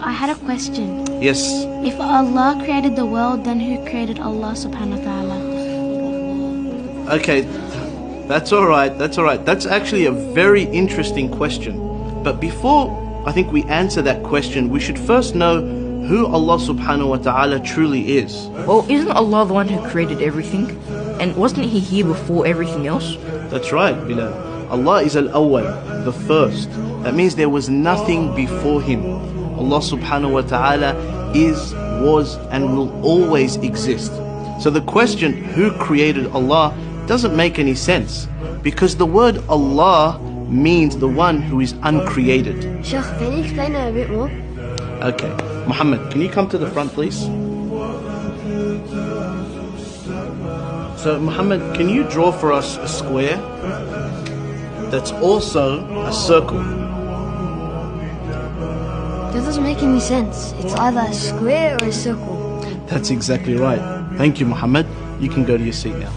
I had a question. Yes. If Allah created the world, then who created Allah subhanahu wa ta'ala? Okay, that's alright, that's alright. That's actually a very interesting question. But before I think we answer that question, we should first know who Allah subhanahu wa ta'ala truly is. Well, isn't Allah the one who created everything? And wasn't He here before everything else? That's right, Bilal. Allah is al-awwal, the first. That means there was nothing before Him. Allah subhanahu wa ta'ala is, was, and will always exist. So the question, who created Allah, doesn't make any sense, because the word Allah means the one who is uncreated. Sheikh, can you explain it a bit more? Okay, Muhammad, can you come to the front, please? So Muhammad, can you draw for us a square that's also a circle? That doesn't make any sense. It's either a square or a circle. That's exactly right. Thank you, Muhammad. You can go to your seat now.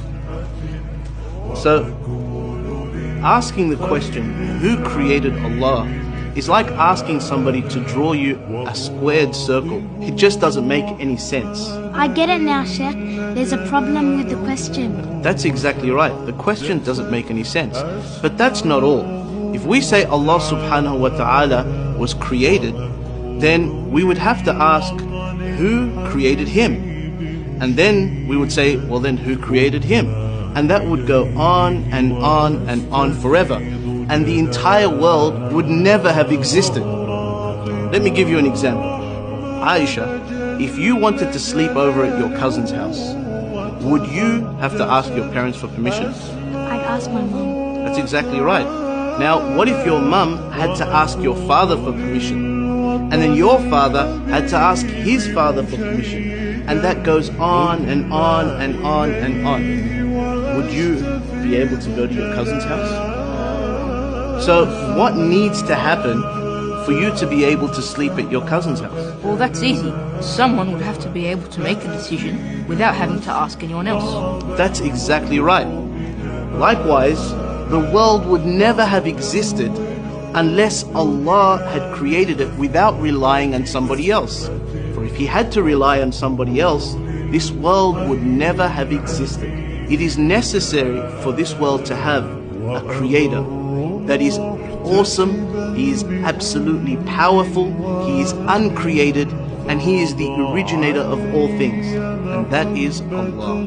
So, asking the question, who created Allah, is like asking somebody to draw you a squared circle. It just doesn't make any sense. I get it now, Sheikh. There's a problem with the question. That's exactly right. The question doesn't make any sense. But that's not all. If we say Allah subhanahu wa ta'ala was created, then we would have to ask, who created Him? And then we would say, well then who created Him? And that would go on and on and on forever. And the entire world would never have existed. Let me give you an example. Aisha, if you wanted to sleep over at your cousin's house, would you have to ask your parents for permission? I'd ask my mom. That's exactly right. Now, what if your mum had to ask your father for permission? And then your father had to ask his father for permission? And that goes on and on and on and on. Would you be able to go to your cousin's house? So what needs to happen for you to be able to sleep at your cousin's house? Well, that's easy. Someone would have to be able to make the decision without having to ask anyone else. That's exactly right. Likewise, the world would never have existed unless Allah had created it without relying on somebody else. For if He had to rely on somebody else, this world would never have existed. It is necessary for this world to have a creator that is awesome, He is absolutely powerful, He is uncreated, and He is the originator of all things, and that is Allah.